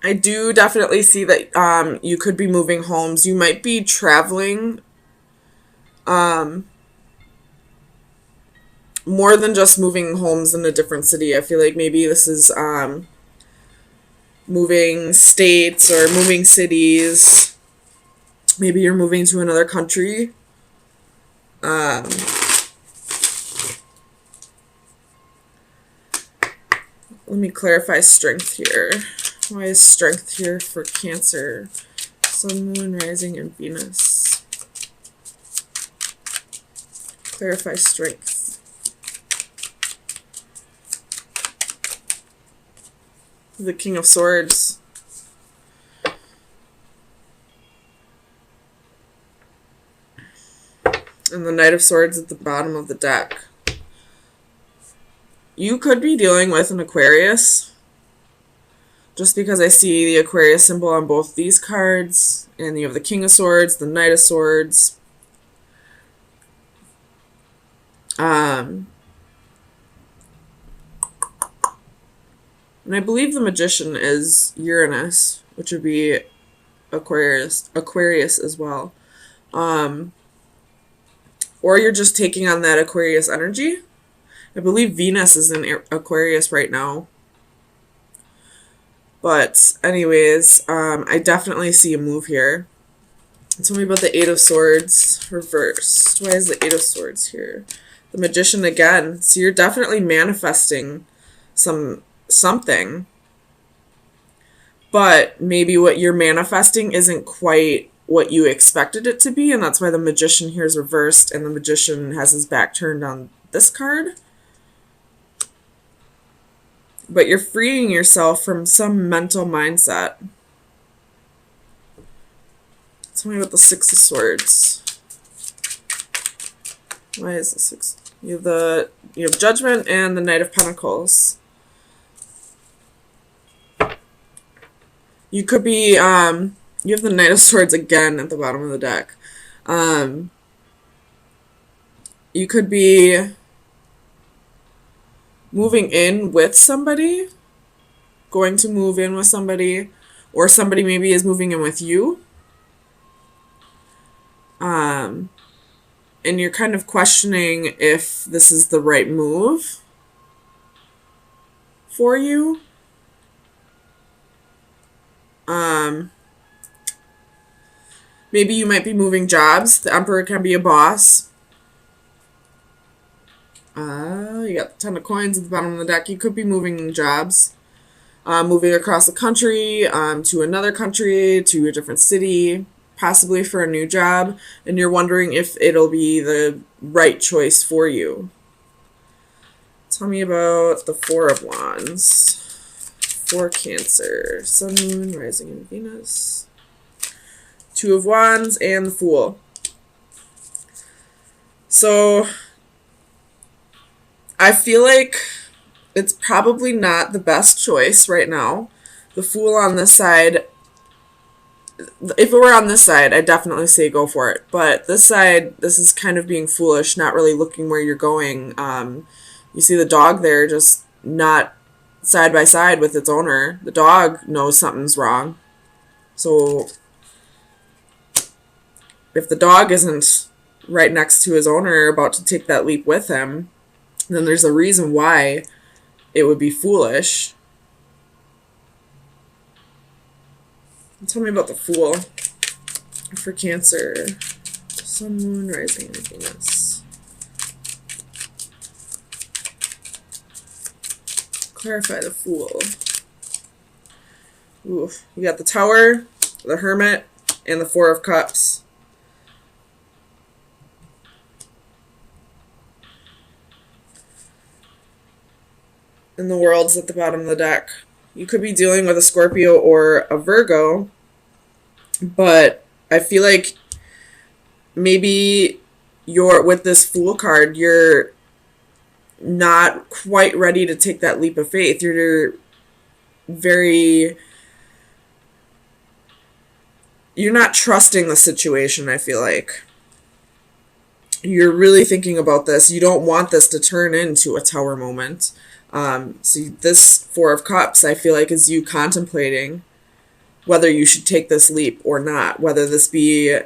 I do definitely see that you could be moving homes. You might be traveling more than just moving homes in a different city. I feel like maybe this is moving states or moving cities. Maybe you're moving to another country. Um, Let me clarify strength here. Why is strength here for Cancer? Sun, Moon, Rising, and Venus. Clarify strength. The King of Swords. And the Knight of Swords at the bottom of the deck. You could be dealing with an Aquarius. Just because I see the Aquarius symbol on both these cards. And you have the King of Swords, the Knight of Swords. And I believe the Magician is Uranus, which would be Aquarius as well. Or you're just taking on that Aquarius energy. I believe Venus is in Aquarius right now. But anyways, I definitely see a move here. Tell me about the Eight of Swords reversed. Why is the Eight of Swords here? The Magician again. So you're definitely manifesting something. But maybe what you're manifesting isn't quite what you expected it to be, and that's why the Magician here is reversed and the Magician has his back turned on this card. But you're freeing yourself from some mental mindset. Tell me about the Six of Swords. Why is the Six? You have Judgment and the Knight of Pentacles. You could be you have the Knight of Swords again at the bottom of the deck. You could be moving in with somebody, going to move in with somebody, or somebody maybe is moving in with you. And you're kind of questioning if this is the right move for you. Maybe you might be moving jobs. The Emperor can be a boss. You got the Ten of Coins at the bottom of the deck. You could be moving jobs. Moving across the country, to another country, to a different city, possibly for a new job, and you're wondering if it'll be the right choice for you. Tell me about the Four of Wands for Cancer. Sun, Moon, Rising, and Venus. Two of Wands and the Fool. So I feel like it's probably not the best choice right now. The Fool on this side, if it were on this side, I'd definitely say go for it. But this side, this is kind of being foolish, not really looking where you're going. You see the dog there just not side by side with its owner. The dog knows something's wrong. So if the dog isn't right next to his owner about to take that leap with him, then there's a reason why it would be foolish. Tell me about the Fool for Cancer. Sun, Moon, Rising, and Venus. Clarify the Fool. Ooh, you got the Tower, the Hermit, and the Four of Cups. And the World's at the bottom of the deck. You could be dealing with a Scorpio or a Virgo, but I feel like maybe with this Fool card, you're not quite ready to take that leap of faith. You're not trusting the situation, I feel like. You're really thinking about this. You don't want this to turn into a Tower moment. So this Four of Cups, I feel like, is you contemplating whether you should take this leap or not, whether this be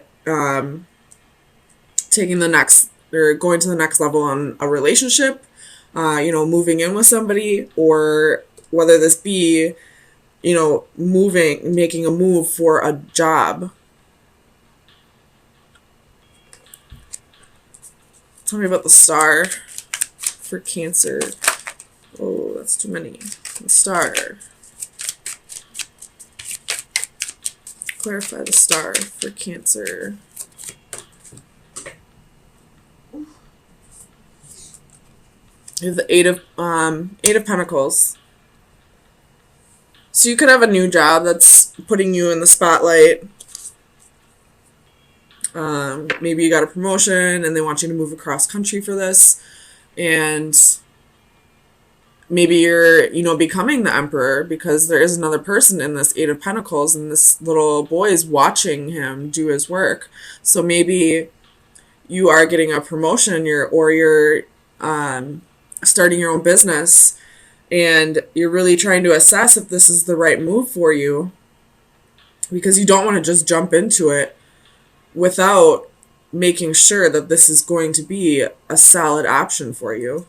taking the next or going to the next level on a relationship, moving in with somebody, or whether this be, making a move for a job. Tell me about the star for Cancer. Oh, that's too many. The star. Clarify the star for Cancer. You have the Eight of Pentacles. So you could have a new job that's putting you in the spotlight. Maybe you got a promotion and they want you to move across country for this. And maybe you're, becoming the emperor because there is another person in this Eight of Pentacles and this little boy is watching him do his work. So maybe you are getting a promotion, you're starting your own business, and you're really trying to assess if this is the right move for you, because you don't want to just jump into it without making sure that this is going to be a solid option for you.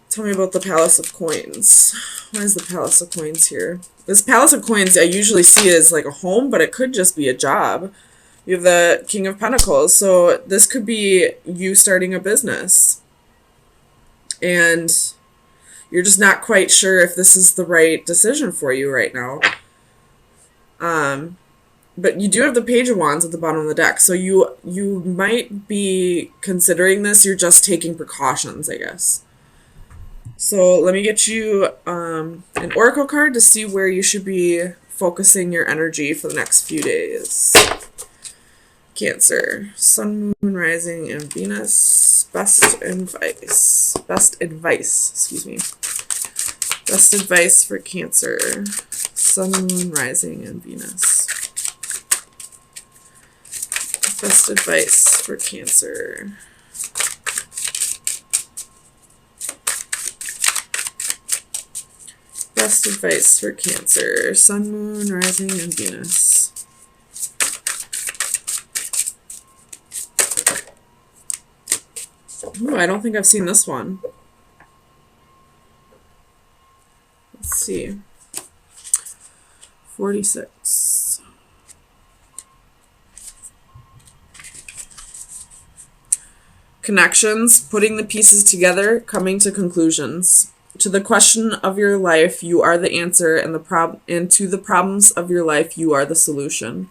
Tell me about the Palace of Coins. Why is the Palace of Coins here? This Palace of Coins I usually see as like a home, but it could just be a job. You have the King of Pentacles, so this could be you starting a business. And you're just not quite sure if this is the right decision for you right now. But you do have the Page of Wands at the bottom of the deck, so you might be considering this. You're just taking precautions, I guess. So let me get you an oracle card to see where you should be focusing your energy for the next few days. Cancer, Sun, Moon, Rising, and Venus. Best advice, excuse me. Best advice for Cancer, Sun, Moon, Rising, and Venus. Best advice for Cancer. Best advice for Cancer, Sun, Moon, Rising, and Venus. Ooh, I don't think I've seen this one. Let's see. 46. Connections, putting the pieces together, coming to conclusions. To the question of your life, you are the answer, and to the problems of your life, you are the solution.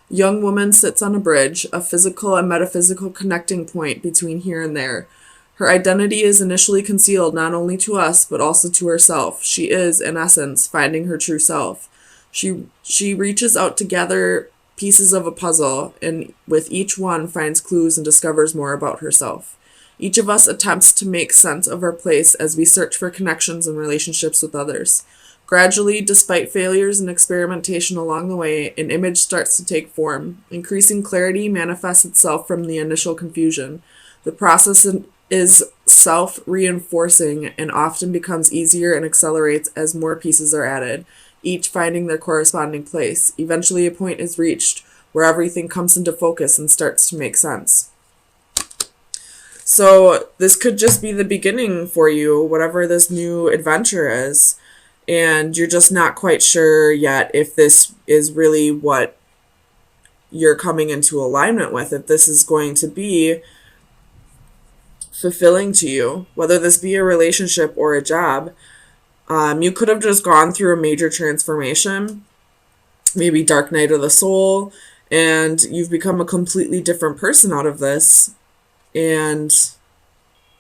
Young woman sits on a bridge, a physical and metaphysical connecting point between here and there. Her identity is initially concealed not only to us, but also to herself. She is, in essence, finding her true self. She reaches out to gather pieces of a puzzle, and with each one finds clues and discovers more about herself. Each of us attempts to make sense of our place as we search for connections and relationships with others. Gradually, despite failures and experimentation along the way, an image starts to take form. Increasing clarity manifests itself from the initial confusion. The process is self-reinforcing and often becomes easier and accelerates as more pieces are added, each finding their corresponding place. Eventually, a point is reached where everything comes into focus and starts to make sense. So this could just be the beginning for you, whatever this new adventure is. And you're just not quite sure yet if this is really what you're coming into alignment with, if this is going to be fulfilling to you, whether this be a relationship or a job. You could have just gone through a major transformation, maybe dark night of the soul, and you've become a completely different person out of this. And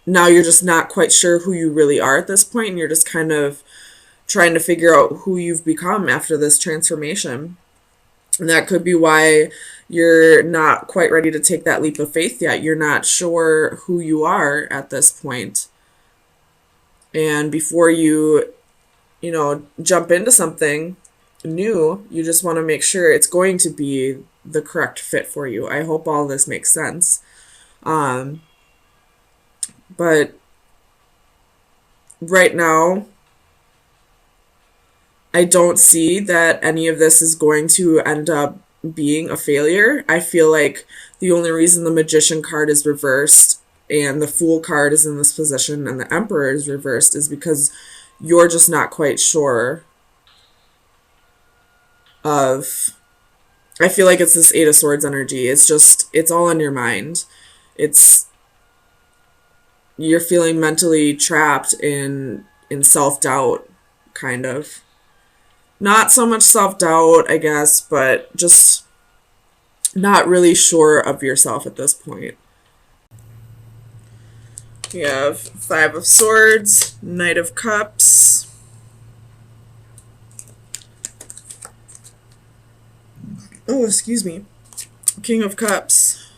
now you're just not quite sure who you really are at this point, and you're just kind of trying to figure out who you've become after this transformation. And that could be why you're not quite ready to take that leap of faith yet. You're not sure who you are at this point. And before you, jump into something new, you just want to make sure it's going to be the correct fit for you. I hope all this makes sense. But right now, I don't see that any of this is going to end up being a failure. I feel like the only reason the Magician card is reversed and the Fool card is in this position and the Emperor is reversed is because you're just not quite sure of. I feel like it's this Eight of Swords energy. It's all in your mind. It's, you're feeling mentally trapped in self-doubt, kind of. Not so much self-doubt, I guess, but just not really sure of yourself at this point. You have Five of Swords, Knight of Cups, oh, excuse me, King of Cups,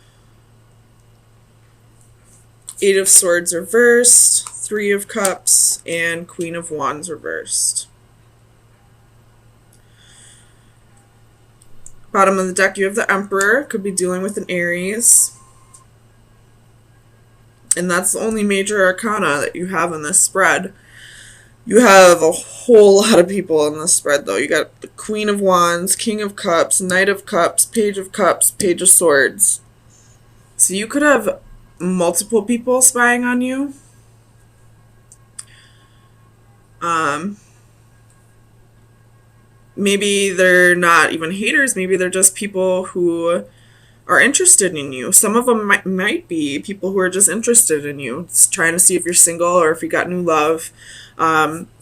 Eight of Swords reversed, Three of Cups, and Queen of Wands reversed. Bottom of the deck, you have the Emperor. Could be dealing with an Aries. And that's the only major arcana that you have in this spread. You have a whole lot of people in this spread, though. You got the Queen of Wands, King of Cups, Knight of Cups, Page of Cups, Page of Swords. So you could have multiple people spying on you. Maybe they're not even haters. Maybe they're just people who are interested in you. Some of them might be people who are just interested in you, just trying to see if you're single or if you got new love.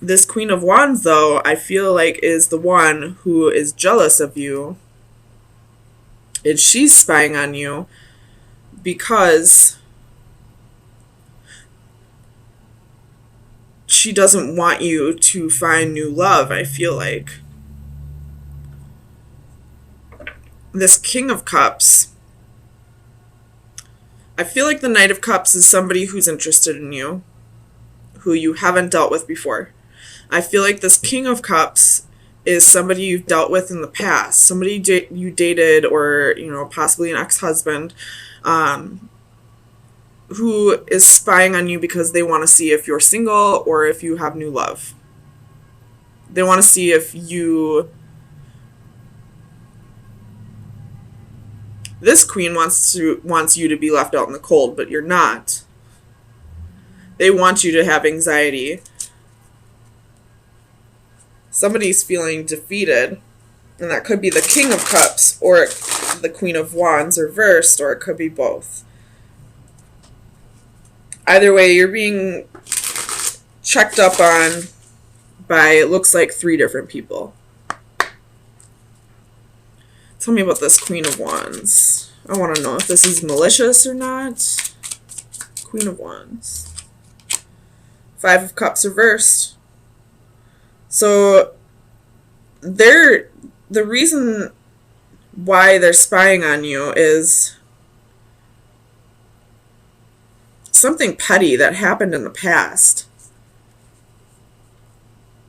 This Queen of Wands, though, I feel like is the one who is jealous of you. And she's spying on you because she doesn't want you to find new love, I feel like. This King of Cups, I feel like the Knight of Cups is somebody who's interested in you, who you haven't dealt with before. I feel like this King of Cups is somebody you've dealt with in the past, somebody you dated, or, you know, possibly an ex-husband, who is spying on you because they want to see if you're single or if you have new love. They want to see if you... This queen wants you to be left out in the cold, but you're not. They want you to have anxiety. Somebody's feeling defeated, and that could be the King of Cups or the Queen of Wands reversed, or it could be both. Either way, you're being checked up on by, it looks like, 3 different people. Tell me about this Queen of Wands. I want to know if this is malicious or not. Queen of Wands. Five of Cups reversed. So the reason why they're spying on you is something petty that happened in the past.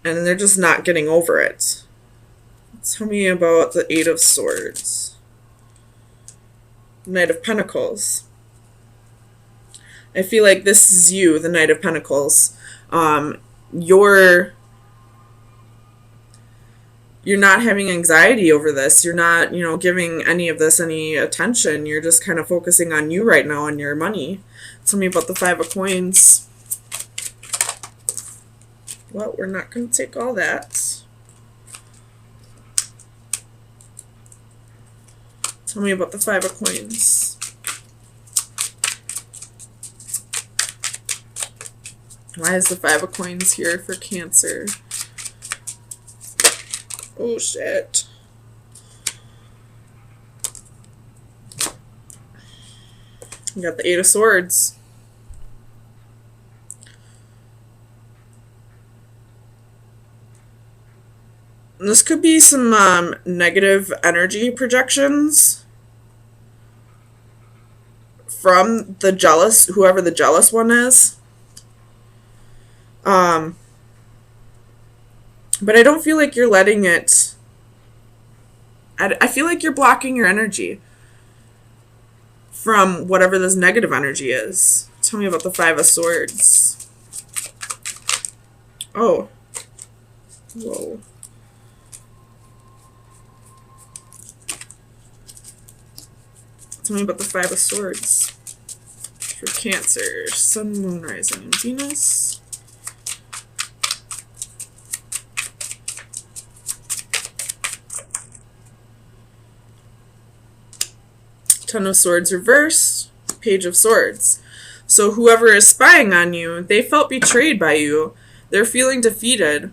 And they're just not getting over it. Tell me about the Eight of Swords. Knight of Pentacles. I feel like this is you, the Knight of Pentacles. You're not having anxiety over this. You're not, giving any of this any attention. You're just kind of focusing on you right now and your money. Tell me about the Five of Coins. Well, we're not going to take all that. Tell me about the Five of Coins. Why is the Five of Coins here for Cancer? Oh, shit. You got the Eight of Swords. This could be some negative energy projections from the jealous, whoever the jealous one is. But I don't feel like you're letting it... I feel like you're blocking your energy from whatever this negative energy is. Tell me about the Five of Swords. Oh. Whoa. Tell me about the Five of Swords for Cancer, Sun, Moon, Rising, and Venus. Ten of Swords reversed, Page of Swords. So whoever is spying on you, they felt betrayed by you. They're feeling defeated.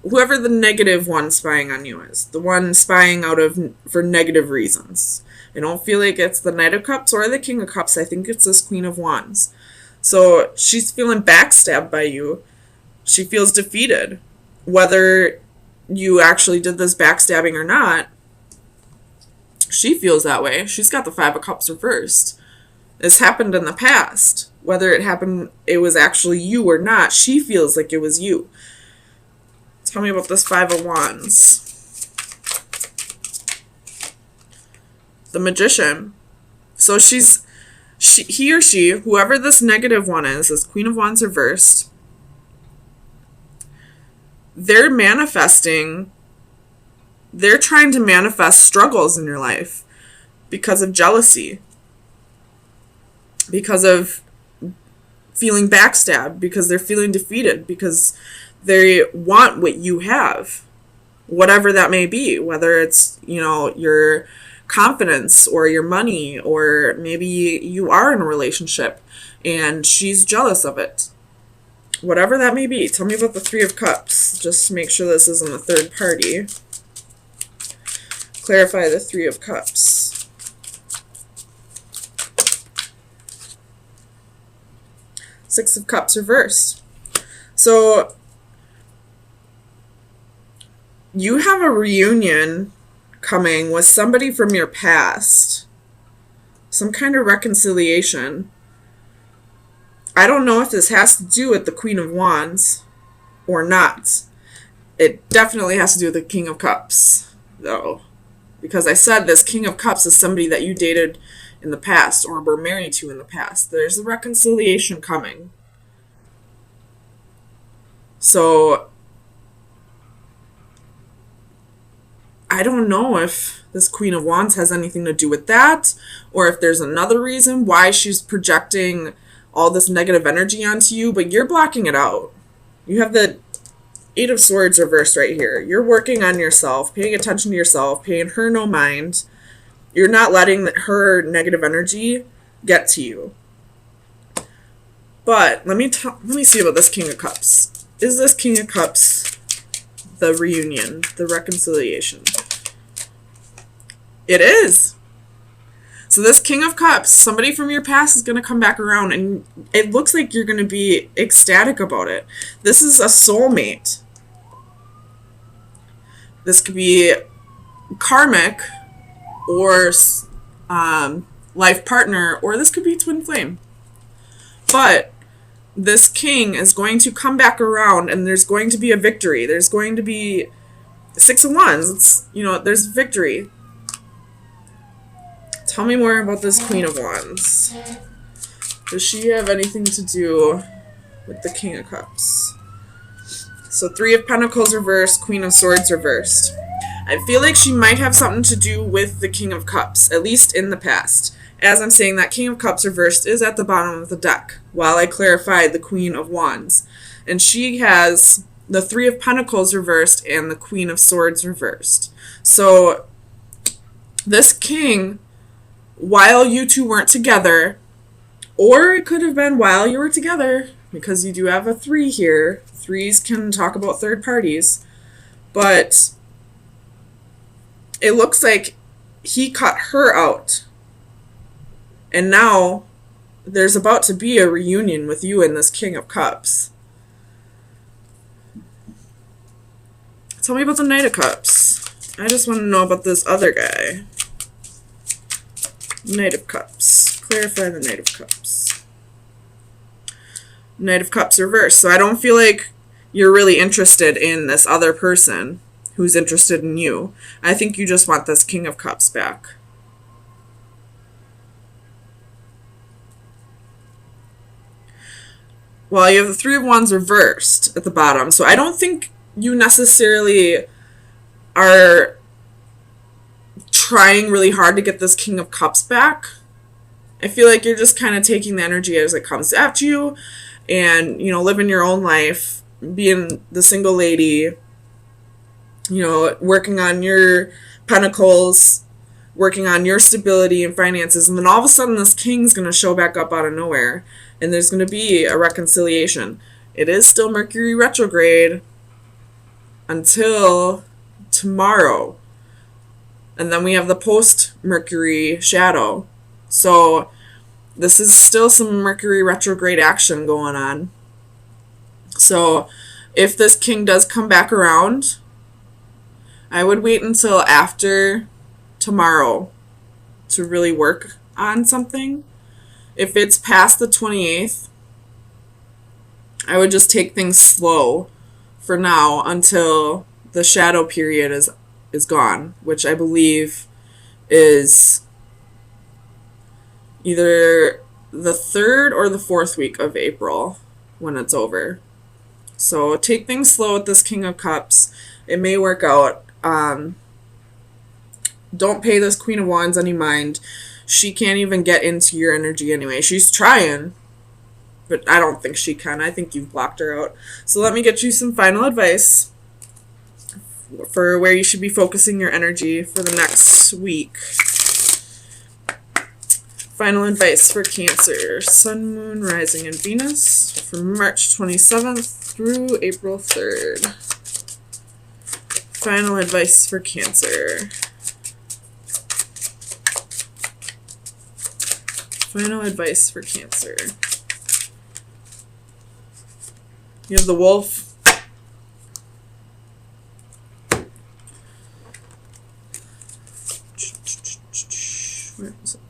Whoever the negative one spying on you is, the one spying for negative reasons. I don't feel like it's the Knight of Cups or the King of Cups. I think it's this Queen of Wands. So she's feeling backstabbed by you. She feels defeated. Whether you actually did this backstabbing or not, she feels that way. She's got the Five of Cups reversed. This happened in the past. Whether it was actually you or not, she feels like it was you. Tell me about this Five of Wands. The Magician. So he or she, whoever this negative one is, this Queen of Wands reversed, they're trying to manifest struggles in your life because of jealousy, because of feeling backstabbed, because they're feeling defeated, because they want what you have, whatever that may be, whether it's, your confidence or your money, or maybe you are in a relationship and she's jealous of it. Whatever that may be. Tell me about the Three of Cups, just to make sure this isn't a third party. Clarify the Three of Cups. Six of Cups reversed. So you have a reunion coming with somebody from your past. Some kind of reconciliation. I don't know if this has to do with the Queen of Wands or not. It definitely has to do with the King of Cups, though. Because I said this King of Cups is somebody that you dated in the past or were married to in the past. There's a reconciliation coming. So I don't know if this Queen of Wands has anything to do with that, or if there's another reason why she's projecting all this negative energy onto you, but you're blocking it out. You have the Eight of Swords reversed right here. You're working on yourself, paying attention to yourself, paying her no mind. You're not letting her negative energy get to you. But let me see about this King of Cups. Is this King of Cups the reunion, the reconciliation? It is. So this King of Cups, somebody from your past is going to come back around, and it looks like you're going to be ecstatic about it. This is a soulmate. This could be karmic or life partner, or this could be twin flame. But this king is going to come back around, and there's going to be a victory. There's going to be Six of Wands. There's victory. Tell me more about this Queen of Wands. Does she have anything to do with the King of Cups? So Three of Pentacles reversed, Queen of Swords reversed. I feel like she might have something to do with the King of Cups, at least in the past. As I'm saying, that King of Cups reversed is at the bottom of the deck, while I clarified the Queen of Wands. And she has the Three of Pentacles reversed and the Queen of Swords reversed. So this king, while you two weren't together, or it could have been while you were together, because you do have a 3 here. 3s can talk about third parties. But it looks like he cut her out. And now there's about to be a reunion with you and this King of Cups. Tell me about the Knight of Cups. I just want to know about this other guy. Knight of Cups. Clarify the Knight of Cups. Knight of Cups reversed. So I don't feel like you're really interested in this other person who's interested in you. I think you just want this King of Cups back. Well, you have the Three of Wands reversed at the bottom. So I don't think you necessarily are trying really hard to get this King of Cups back. I feel like you're just kind of taking the energy as it comes at you and, living your own life, being the single lady, working on your pentacles, working on your stability and finances. And then all of a sudden this king's going to show back up out of nowhere and there's going to be a reconciliation. It is still Mercury retrograde until tomorrow. And then we have the post-Mercury shadow. So this is still some Mercury retrograde action going on. So if this king does come back around, I would wait until after tomorrow to really work on something. If it's past the 28th, I would just take things slow for now until the shadow period is gone, which I believe is either the 3rd or the 4th week of April when it's over. So take things slow with this King of Cups. It may work out. Don't pay this Queen of Wands any mind. She can't even get into your energy anyway. She's trying, but I don't think she can. I think you've blocked her out. So let me get you some final advice for where you should be focusing your energy for the next week. Final advice for Cancer. Sun, Moon, Rising, and Venus from March 27th through April 3rd. Final advice for Cancer. Final advice for Cancer. You have the Wolf. Where is it?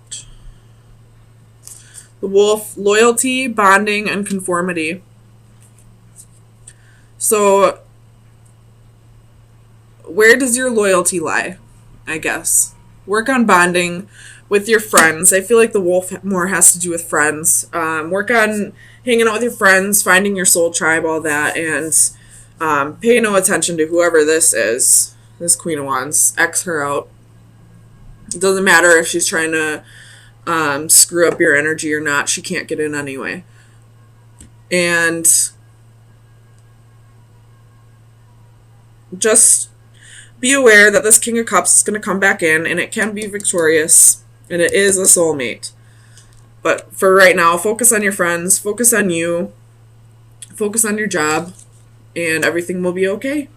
The Wolf, loyalty, bonding, and conformity. So, where does your loyalty lie? I guess. Work on bonding with your friends. I feel like the Wolf more has to do with friends. Work on hanging out with your friends, finding your soul tribe, all that, and pay no attention to whoever this is. This Queen of Wands. X her out. It doesn't matter if she's trying to screw up your energy or not. She can't get in anyway. And just be aware that this King of Cups is going to come back in, and it can be victorious, and it is a soulmate. But for right now, focus on your friends, focus on you, focus on your job, and everything will be okay.